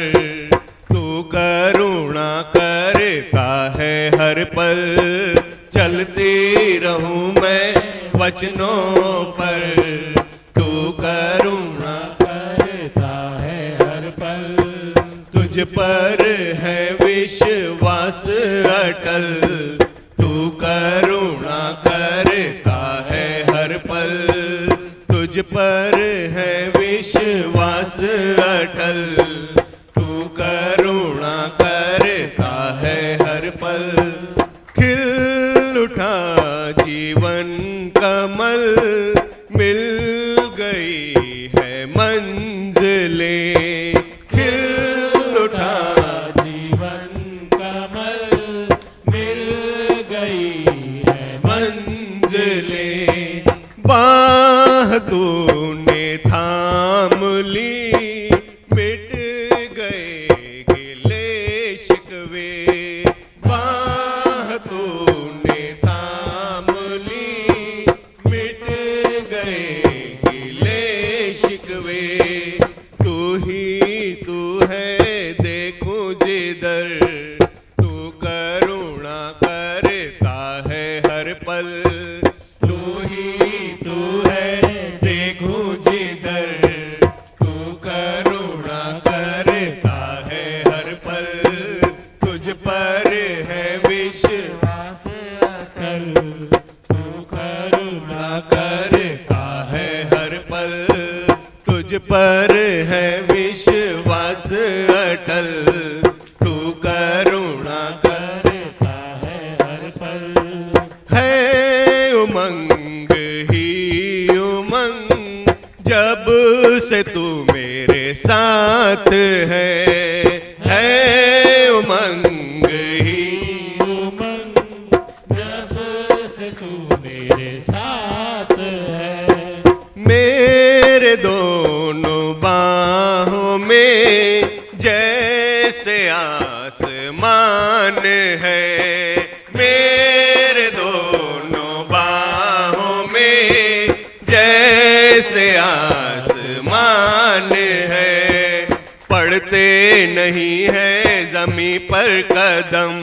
तू करुणा करता है हर पल। चलती रहूं मैं वचनों पर, तू करुणा करता है हर पल। तुझ पर है विश्वास अटल, तू करुणा करता है हर पल। तुझ पर है विश्वास अटल, तू करुणा करता है हर पल। खिल उठा जीवन कमल, मिल गई है मंजिलें। खिल उठा जीवन कमल, मिल गई है मंजिलें। बाह तूने थाम ली, मिट गए गिले शिकवे। बाह तूने थाम ली, मिट गए गिले शिकवे। तू ही तू है देखूं जिधर, तू करुणा करता है हर पल। तू ही तू है देखूं जिधर, तू करुणा करता है हर पल। तुझ पर है विश्वास अटल, तू करुणा करता है हर पल। तुझ पर है विश्वास अटल, तू करुणा करता है हर पल। है उमंग ही उमंग, जब से तू मेरे साथ है उमंग ही उमंग, जब से तू मेरे साथ है। मेरे दोनों बाहों में जैसे आसमान है। मेरे दोनों बाहों में जैसे आसमान है। पड़ते नहीं है जमी पर कदम,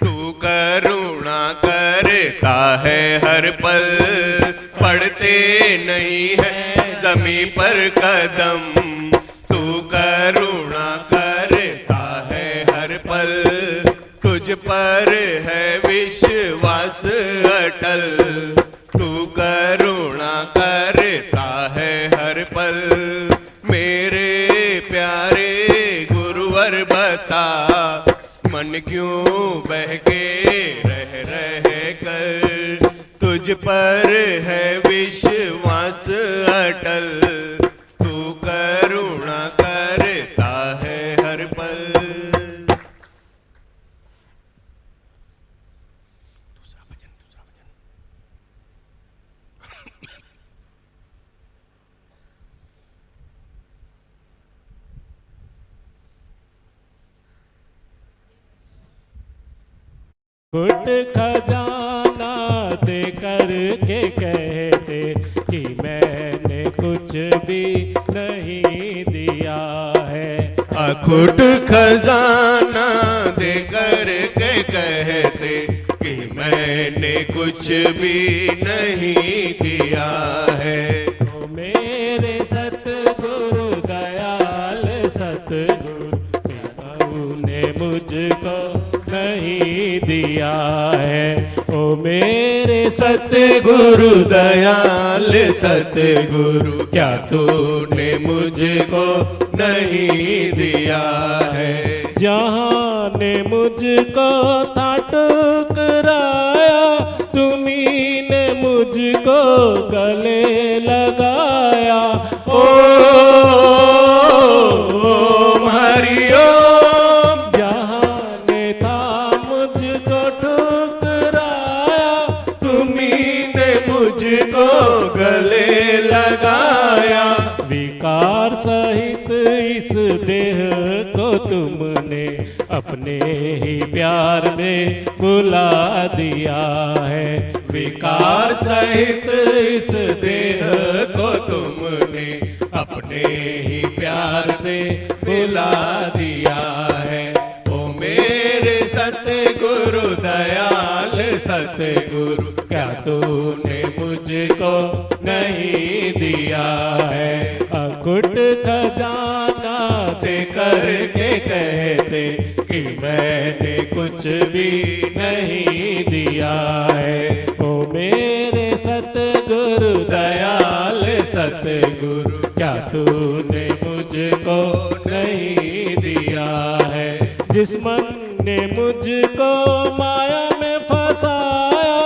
तू करुणा करता है हर पल। पड़ते नहीं है जमी पर कदम, तू करुणा करता है हर पल। तुझ पर है विश्वास अटल, तू करुणा करता है हर पल। मेरे प्यारे गुरुवर बता, मन क्यों बहके रह कर। तुझ पर है विश्वास अटल, तू करुणा करता है हर पल। घुट खजाना दे करके कहते कि मैंने कुछ भी नहीं दिया है। अखुट खजाना दे करके कहते कि मैंने कुछ भी नहीं दिया है। तो मेरे सतगुरु दयाल सतगुरु ने मुझको नहीं दिया है। ओ मेरे सतगुरु दयाल सतगुरु क्या तूने मुझको नहीं दिया है। जहाँ ने मुझको था ठुकराया, तुम्ही ने मुझको गले लगाया। ओ हरि ओम। जहाँ ने था मुझको ठुकराया, तुम्ही ने मुझको गले लगाया। विकार सहित इस देह को तुमने अपने ही प्यार में बुला दिया है। विकार सहित इस देह को तुमने अपने ही प्यार से बुला दिया है। ओ मेरे सतगुरु दयाल सतगुरु क्या तूने मुझको नहीं दिया है। अकुट खजाना दे करके कहते कि मैंने कुछ भी नहीं दिया है। ओ मेरे सतगुरु दयाल सतगुरु क्या तूने मुझको नहीं दिया है। जिस मन ने मुझको माया में फंसाया,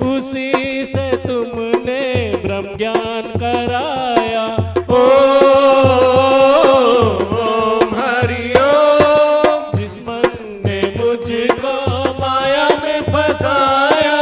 उसी से तुमने ब्रह्म ज्ञान कराया। ओम हरि ओम। जिस मन ने मुझको माया में फंसाया,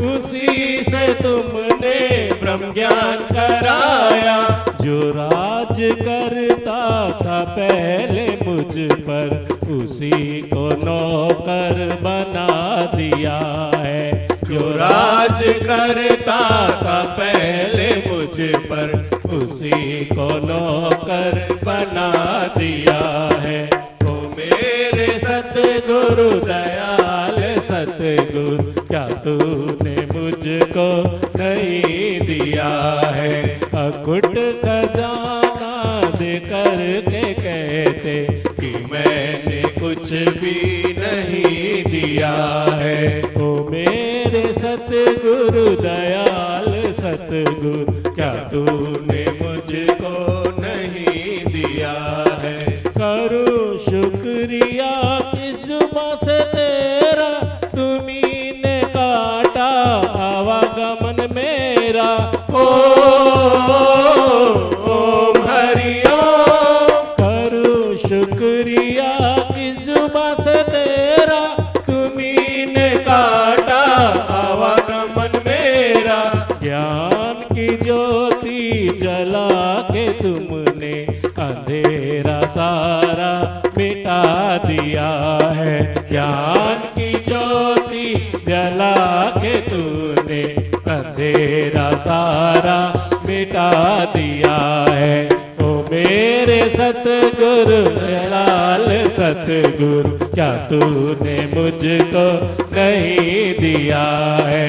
उसी से तुमने ब्रह्म ज्ञान कराया। जो राज करता था पहले मुझ पर, उसी को नौकर बना दिया है। जो राज करता था पहले मुझ पर, उसी को नौकर बना दिया है। तो मेरे सतगुरु दयाल सतगुरु क्या तूने मुझको नहीं दिया है। अकुट खजाना दे करके कहते कि मैंने कुछ भी नहीं दिया है। ओ मेरे सतगुरु दयाल सतगुरु क्या तूने मुझको नहीं दिया है। करूं शुक्रिया किस जुबां से तेरा, तुम्ही ने काटा आवागमन मेरा। ओम हरि ओम। करूं शुक्रिया किस जुबां से तेरा, तुम्ही ने काटा आवागमन मेरा। ज्ञान की ज्योति जला के तुमने अंधेरा सारा मिटा दिया है। ज्ञान की ज्योति जला के तूने अंधेरा सारा मिटा दिया है। ओ मेरे सतगुरु दयाल सतगुरु क्या तूने मुझको नहीं दिया है।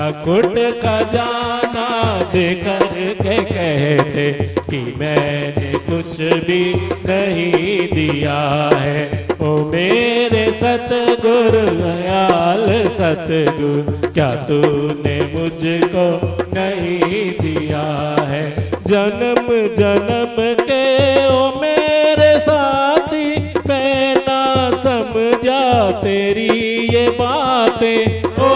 अकुट खजाना दे करके कहते कि मैंने कुछ भी नहीं दिया है। ओ मेरे सतगुरु दयाल सतगुरु क्या तूने मुझको नहीं दिया है। जन्म जन्म के ओ मेरे साथी, मैं ना समझा तेरी ये बातें। ओ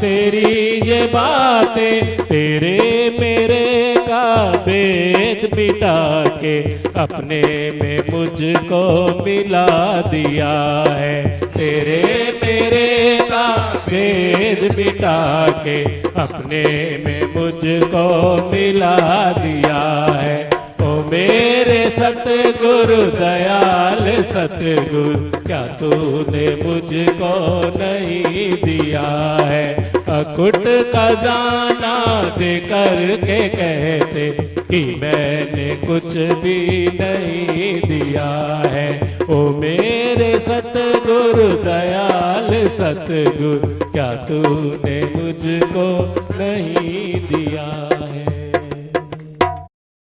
तेरी ये बातें, तेरे मेरे का भेद मिटा के अपने में मुझको मिला दिया है। तेरे मेरे का भेद मिटा के अपने में मुझको मिला दिया है। ओ मेरे सतगुरु दयाल सतगुरु, क्या तूने मुझको नहीं दिया है। अकुट खजाना दे करके कहते कि मैंने कुछ भी नहीं दिया है। ओ मेरे सतगुरु दयाल सतगुरु, क्या तूने मुझको नहीं दिया है।